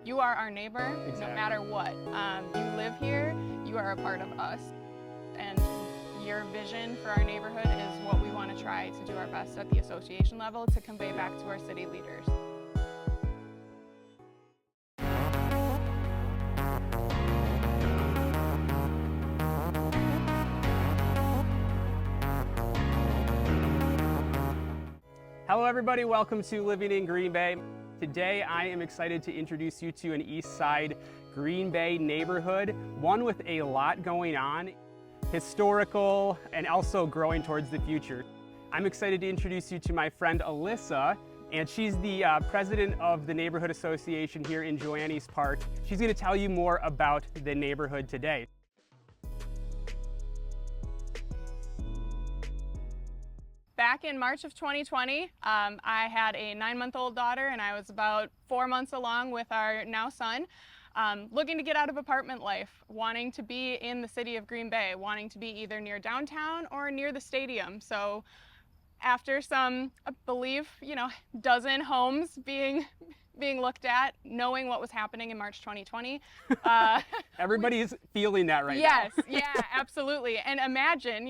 You are our neighbor, Exactly. no matter what. You live here, you are a part of us. And your vision for our neighborhood is what we want to try to do our best at the association level to convey back to our city leaders. Hello everybody, welcome to Living in Green Bay. Today I am excited to introduce you to an East Side Green Bay neighborhood, one with a lot going on, historical and also growing towards the future. I'm excited to introduce you to my friend Alyssa, and she's the president of the Neighborhood Association here in Joannes Park. She's going to tell you more about the neighborhood today. Back in March of 2020, I had a 9-month-old daughter and I was about 4 months along with our now son, looking to get out of apartment life, wanting to be in the city of Green Bay, wanting to be either near downtown or near the stadium. So after some, I believe, dozen homes being looked at, knowing what was happening in March 2020. Everybody's feeling that right now. Yes, yeah, absolutely. And imagine,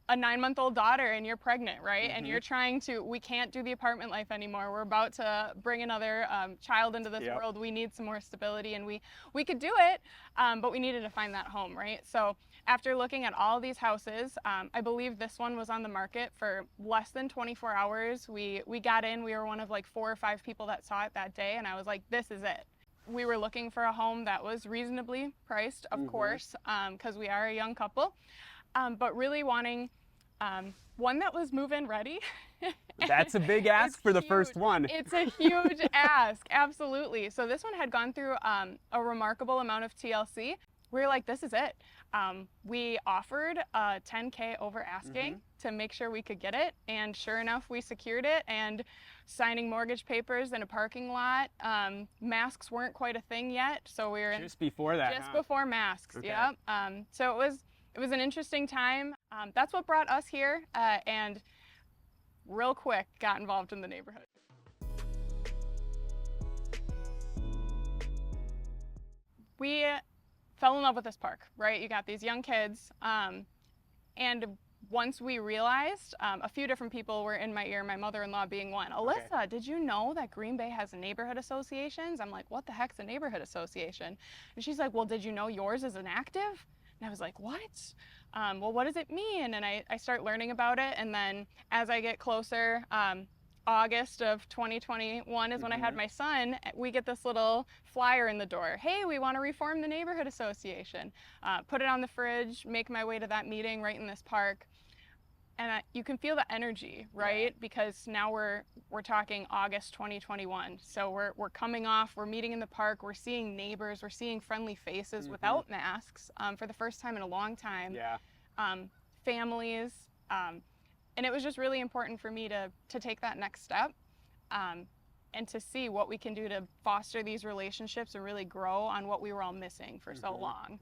a 9-month-old daughter and you're pregnant, right? And you're trying to, we can't do the apartment life anymore. We're about to bring another child into this world. We need some more stability, and we could do it, but we needed to find that home, right? So after looking at all these houses, I believe this one was on the market for less than 24 hours. We got in, we were one of like 4 or 5 people that saw it that day, and I was like, this is it. We were looking for a home that was reasonably priced, of course, because we are a young couple, but really wanting one that was move-in ready. That's a big ask for the first one. It's a huge ask, absolutely. So this one had gone through a remarkable amount of TLC. We were like, this is it. We offered a $10K over asking to make sure we could get it, and sure enough, we secured it. And signing mortgage papers in a parking lot. Masks weren't quite a thing yet, so we were just before that. Just before masks. Okay. Yeah. So it was an interesting time. That's what brought us here, and real quick got involved in the neighborhood. We fell in love with this park, right? You got these young kids, and once we realized, a few different people were in my ear, my mother-in-law being one. Alyssa, did you know that Green Bay has neighborhood associations? I'm like, what the heck's a neighborhood association? And she's like, well, did you know yours is inactive? And I was like, what? Well, what does it mean? And I start learning about it, and then as I get closer, August of 2021 is when I had my son. We get this little flyer in the door. Hey, we want to reform the neighborhood association. Put it on the fridge, make my way to that meeting right in this park. And you can feel the energy, right? Yeah. Because now we're talking August 2021. So we're coming off, we're meeting in the park, we're seeing neighbors, we're seeing friendly faces without masks for the first time in a long time. Yeah. Families. And it was just really important for me to take that next step and to see what we can do to foster these relationships and really grow on what we were all missing for so long.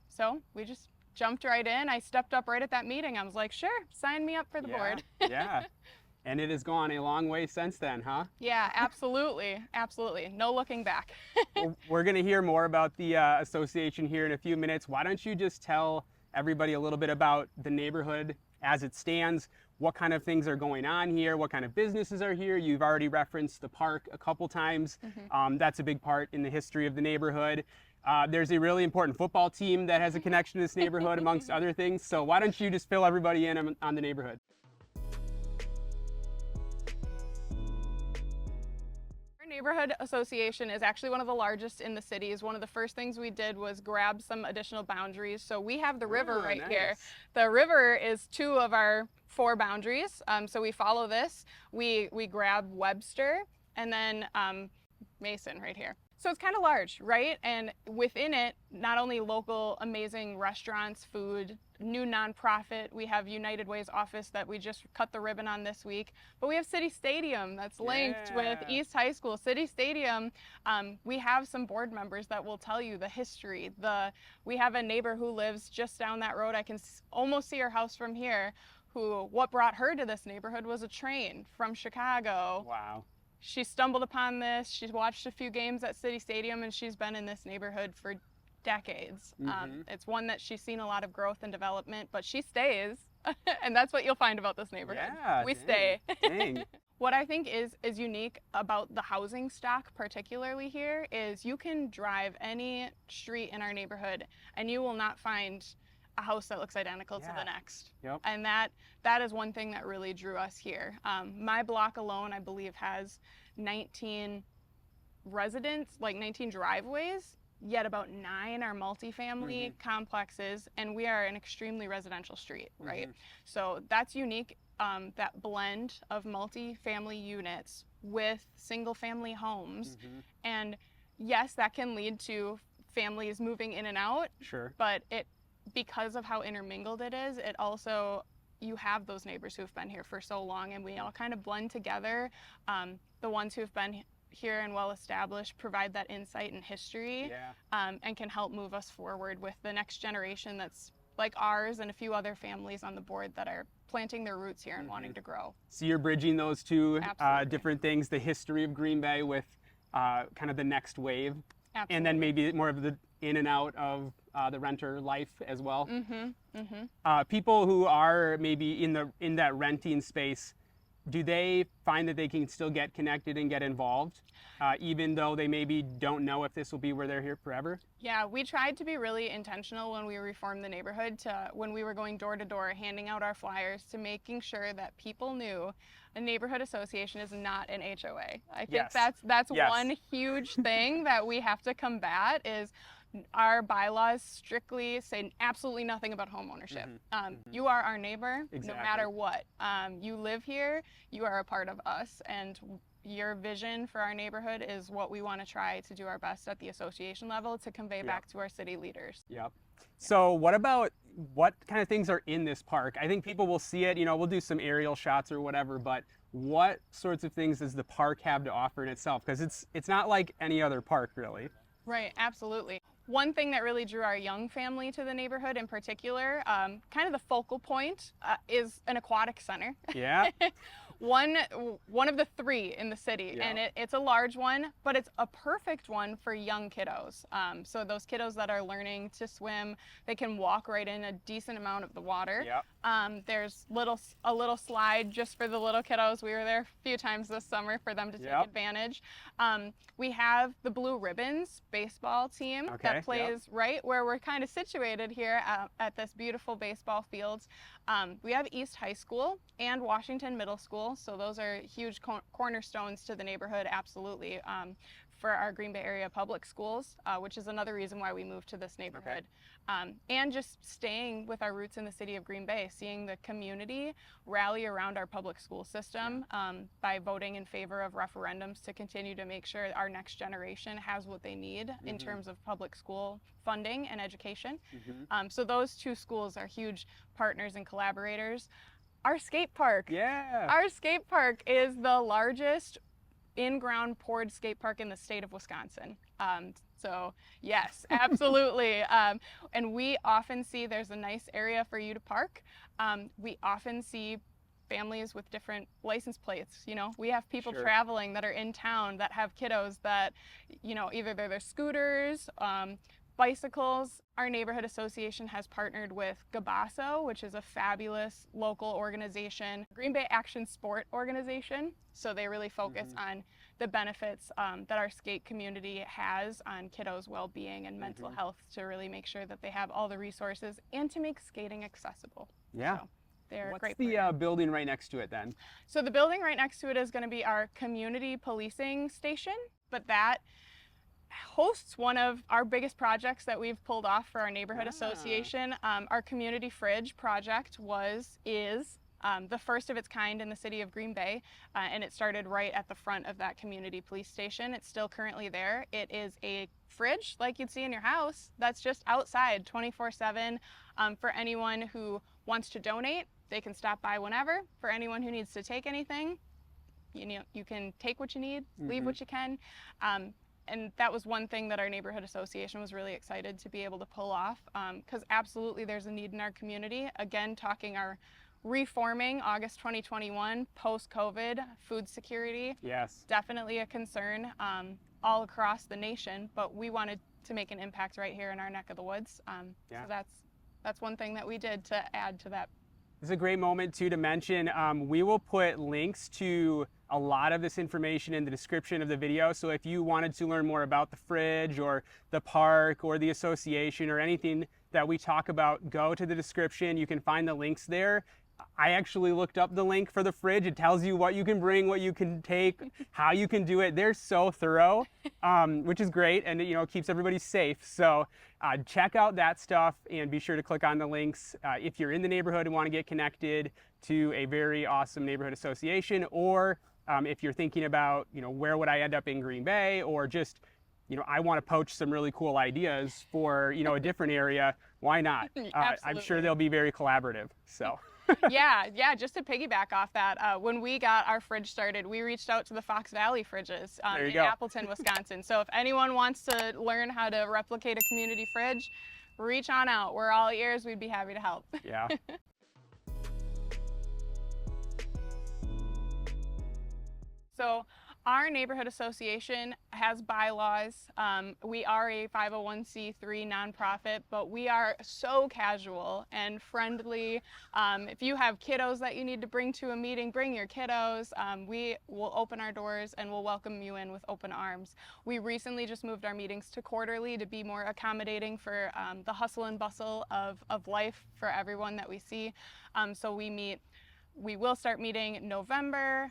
So we just jumped right in. I stepped up right at that meeting. I was like, sure, sign me up for the board. Yeah. And it has gone a long way since then, huh? Yeah, absolutely. Absolutely. No looking back. Well, we're going to hear more about the association here in a few minutes. Why don't you just tell everybody a little bit about the neighborhood as it stands, what kind of things are going on here, what kind of businesses are here. You've already referenced the park a couple times. That's a big part in the history of the neighborhood. There's a really important football team that has a connection to this neighborhood, amongst other things. So why don't you just fill everybody in on the neighborhood? Neighborhood association is actually one of the largest in the city. One of the first things we did was grab some additional boundaries. So we have the river here. The river is 2 of our 4 boundaries. So we follow this. We grab Webster and then Mason right here. So it's kind of large, right? And within it, not only local amazing restaurants, food, new nonprofit. We have United Way's office that we just cut the ribbon on this week. But we have City Stadium that's linked with East High School. City Stadium, we have some board members that will tell you the history. We have a neighbor who lives just down that road. I can almost see her house from here. What brought her to this neighborhood was a train from Chicago. Wow. she stumbled upon this. She's watched a few games at City Stadium, and she's been in this neighborhood for decades. It's one that she's seen a lot of growth and development, but she stays, and that's what you'll find about this neighborhood. Yeah, We dang, stay. dang. What I think is unique about the housing stock, particularly here, is you can drive any street in our neighborhood and you will not find a house that looks identical to the next. Yep. And that is one thing that really drew us here. My block alone, I believe, has 19 residents, like 19 driveways, yet about 9 are multifamily complexes, and we are an extremely residential street, right? So that's unique. That blend of multi-family units with single-family homes. And yes, that can lead to families moving in and out. Sure. But because of how intermingled it is, it also, you have those neighbors who've been here for so long, and we all kind of blend together. The ones who've been here and well established provide that insight and history, and can help move us forward with the next generation that's like ours and a few other families on the board that are planting their roots here and wanting to grow. So you're bridging those two Absolutely. different things, the history of Green Bay with kind of the next wave. Absolutely. And then maybe more of the in and out of the renter life as well. People who are maybe in that renting space, do they find that they can still get connected and get involved, even though they maybe don't know if this will be where they're here forever? Yeah, we tried to be really intentional when we reformed the neighborhood, when we were going door to door, handing out our flyers, to making sure that people knew a neighborhood association is not an HOA. I think that's one huge thing that we have to combat is our bylaws strictly say absolutely nothing about home ownership. You are our neighbor, no matter what. You live here, you are a part of us, and your vision for our neighborhood is what we want to try to do our best at the association level to convey back to our city leaders. So what kind of things are in this park? I think people will see it, we'll do some aerial shots or whatever, but what sorts of things does the park have to offer in itself? Because it's not like any other park, really. Right, absolutely. One thing that really drew our young family to the neighborhood in particular, kind of the focal point, is an aquatic center. Yeah. One of the 3 in the city, and it's a large one, but it's a perfect one for young kiddos. So those kiddos that are learning to swim, they can walk right in a decent amount of the water. There's a little slide just for the little kiddos. We were there a few times this summer for them to take advantage. We have the Blue Ribbons baseball team that plays right where we're kind of situated here at this beautiful baseball field. We have East High School and Washington Middle School, so those are huge cornerstones to the neighborhood, absolutely, for our Green Bay area public schools, which is another reason why we moved to this neighborhood. And just staying with our roots in the city of Green Bay, seeing the community rally around our public school system by voting in favor of referendums to continue to make sure our next generation has what they need in terms of public school funding and education. So those 2 schools are huge partners and collaborators. Our skate park. Our skate park is the largest in-ground poured skate park in the state of Wisconsin. So yes, absolutely. And we often see there's a nice area for you to park. We often see families with different license plates. We have people traveling that are in town that have kiddos that, either they're their scooters, bicycles. Our neighborhood association has partnered with Gabasso, which is a fabulous local organization, Green Bay Action Sport organization. So they really focus on the benefits that our skate community has on kiddos' well-being and mental health, to really make sure that they have all the resources and to make skating accessible. So they're What's great. the building right next to it then? So the building right next to it is going to be our community policing station, but that hosts one of our biggest projects that we've pulled off for our neighborhood association. Our community fridge project is the first of its kind in the city of Green Bay, and it started right at the front of that community police station. It's still currently there. It is a fridge like you'd see in your house that's just outside 24/7 for anyone who wants to donate. They can stop by whenever. For anyone who needs to take anything, you can take what you need, leave what you can. And that was one thing that our neighborhood association was really excited to be able to pull off, because absolutely there's a need in our community. Again, talking our reforming August 2021, post-COVID, food security, Yes. definitely a concern all across the nation, but we wanted to make an impact right here in our neck of the woods. Yeah. So that's one thing that we did to add to that. This is a great moment too to mention, we will put links to a lot of this information in the description of the video. So if you wanted to learn more about the fridge or the park or the association or anything that we talk about, go to the description. You can find the links there. I actually looked up the link for the fridge. It tells you what you can bring, what you can take, how you can do it. They're so thorough, which is great, and it keeps everybody safe. So check out that stuff and be sure to click on the links if you're in the neighborhood and want to get connected to a very awesome neighborhood association, or if you're thinking about, where would I end up in Green Bay, or just, I want to poach some really cool ideas for, a different area. Why not? I'm sure they'll be very collaborative. So. Yeah, just to piggyback off that, when we got our fridge started, we reached out to the Fox Valley fridges in Appleton, Wisconsin. So if anyone wants to learn how to replicate a community fridge, reach on out. We're all ears. We'd be happy to help. Yeah. So our neighborhood association has bylaws. We are a 501c3 nonprofit, but we are so casual and friendly. If you have kiddos that you need to bring to a meeting, bring your kiddos. We will open our doors and we'll welcome you in with open arms. We recently just moved our meetings to quarterly to be more accommodating for the hustle and bustle of life for everyone that we see. So we will start meeting in November.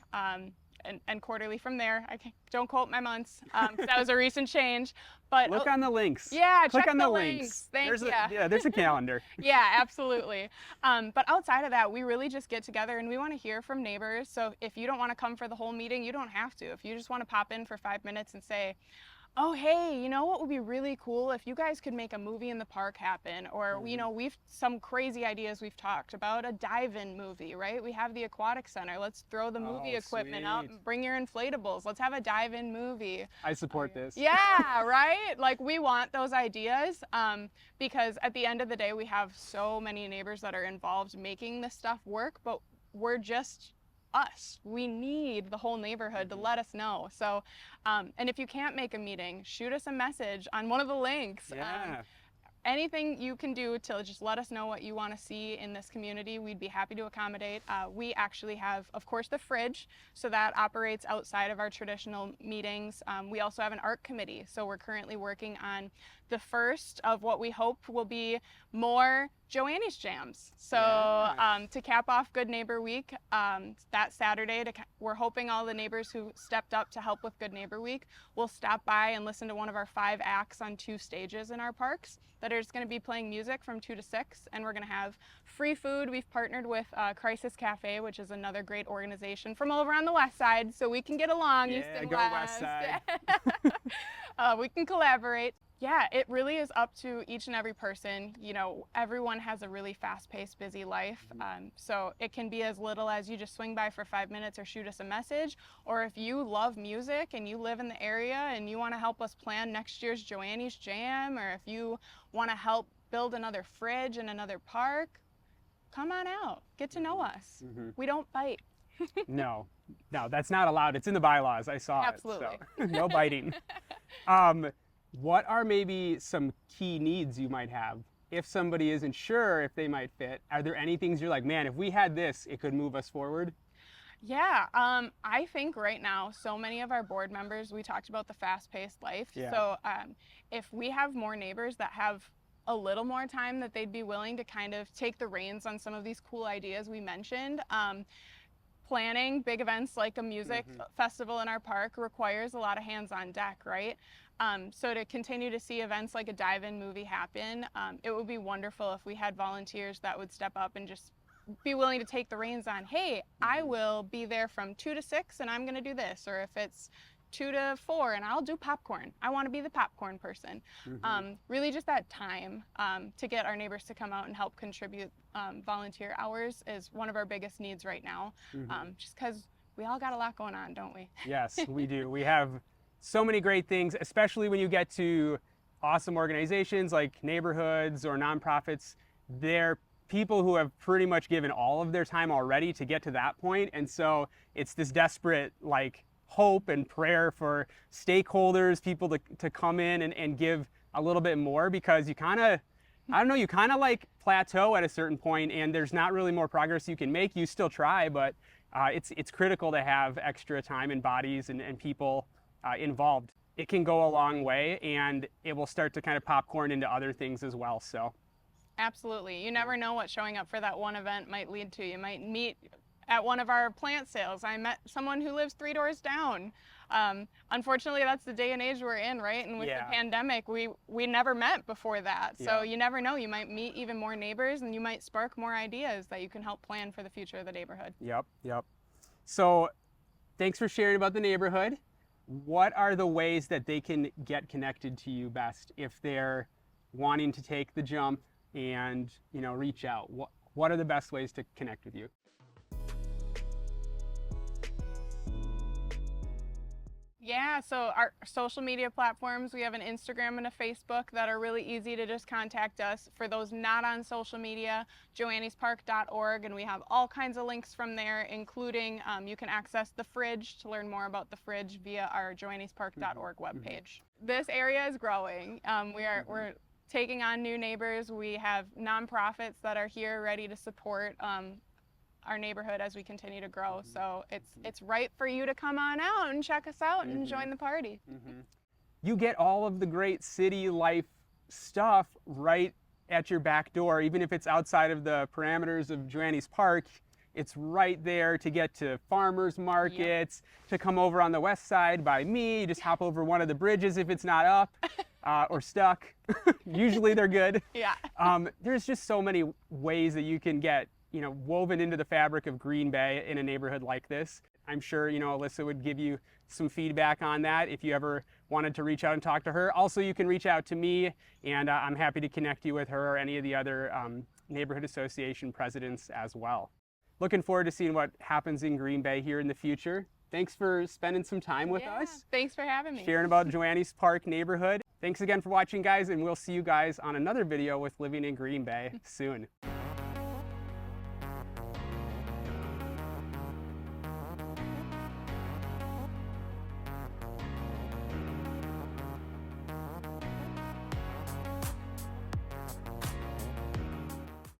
And quarterly from there. Don't quote my months. That was a recent change. But look on the links. Yeah, click check on the links. Thank you. There's a calendar. Yeah, absolutely. But outside of that, we really just get together and we want to hear from neighbors. So if you don't want to come for the whole meeting, you don't have to. If you just want to pop in for 5 minutes and say, oh, hey, you know what would be really cool if you guys could make a movie in the park happen, or we've some crazy ideas we've talked about, a dive-in movie, right? We have the aquatic center. Let's throw the movie equipment up, bring your inflatables. Let's have a dive-in movie. I support this. Yeah, right? Like, we want those ideas because at the end of the day, we have so many neighbors that are involved making this stuff work, but we're just us. We need the whole neighborhood to let us know. So, and if you can't make a meeting, shoot us a message on one of the links. Yeah. Anything you can do to just let us know what you want to see in this community, we'd be happy to accommodate. We actually have, of course, the fridge, so that operates outside of our traditional meetings. We also have an art committee, so we're currently working on the first of what we hope will be more Joannes jams. So to cap off Good Neighbor Week, that Saturday, we're hoping all the neighbors who stepped up to help with Good Neighbor Week will stop by and listen to one of our 5 acts on 2 stages in our parks that are just going to be playing music from 2 to 6, and we're going to have free food. We've partnered with Crisis Cafe, which is another great organization from over on the west side, so we can get along. Yeah, East and go west. west side. We can collaborate. Yeah, it really is up to each and every person. Everyone has a really fast-paced, busy life. So it can be as little as you just swing by for 5 minutes or shoot us a message. Or if you love music and you live in the area and you want to help us plan next year's Joannes Jam, or if you want to help build another fridge in another park, come on out. Get to know us. We don't bite. No, that's not allowed. It's in the bylaws. I saw Absolutely. it. So no biting. What are maybe some key needs you might have if somebody isn't sure if they might fit? Are there any things you're like, man, if we had this, it could move us forward? Yeah, I think right now, so many of our board members, we talked about the fast-paced life. Yeah. So if we have more neighbors that have a little more time that they'd be willing to kind of take the reins on some of these cool ideas we mentioned, planning big events like a music festival in our park requires a lot of hands on deck, right? So to continue to see events like a dive-in movie happen, it would be wonderful if we had volunteers that would step up and just be willing to take the reins on, hey, I will be there from 2 to 6 and I'm going to do this. Or if it's 2 to 4 and I'll do popcorn. I want to be the popcorn person. Really just that time to get our neighbors to come out and help contribute volunteer hours is one of our biggest needs right now. Just because we all got a lot going on, don't we? Yes, we do. We have so many great things, especially when you get to awesome organizations like neighborhoods or nonprofits. They're people who have pretty much given all of their time already to get to that point. And so it's this desperate like hope and prayer for stakeholders, people to come in and give a little bit more, because you kind of, I don't know, you kind of like plateau at a certain point and there's not really more progress you can make. You still try, but it's critical to have extra time and bodies and people involved. It can go a long way, and it will start to kind of popcorn into other things as well. So Absolutely. You never know what showing up for that one event might lead to. You might meet at one of our plant sales. I met someone who lives 3 doors down. Unfortunately, that's the day and age we're in, right? And with the pandemic, we never met before that. So you never know. You might meet even more neighbors, and you might spark more ideas that you can help plan for the future of the neighborhood. Yep. So thanks for sharing about the neighborhood. What are the ways that they can get connected to you best if they're wanting to take the jump and, you know, reach out? What are the best ways to connect with you? Yeah, so our social media platforms, we have an Instagram and a Facebook that are really easy to just contact us. For those not on social media, joannespark.org, and we have all kinds of links from there, including you can access the fridge to learn more about the fridge via our joannespark.org webpage. This area is growing. We're taking on new neighbors. We have nonprofits that are here ready to support our neighborhood as we continue to grow. So it's right for you to come on out and check us out and join the party. You get all of the great city life stuff right at your back door, even if it's outside of the parameters of Joannes Park. It's right there to get to farmers markets, to come over on the west side by me. You just hop over one of the bridges if it's not up or stuck. Usually they're good. There's just so many ways that you can get, you know, woven into the fabric of Green Bay in a neighborhood like this. I'm sure, you know, Alyssa would give you some feedback on that if you ever wanted to reach out and talk to her. Also, you can reach out to me, and I'm happy to connect you with her or any of the other neighborhood association presidents as well. Looking forward to seeing what happens in Green Bay here in the future. Thanks for spending some time with us. Thanks for having me. Sharing about Joannes Park neighborhood. Thanks again for watching, guys, and we'll see you guys on another video with Living in Green Bay soon.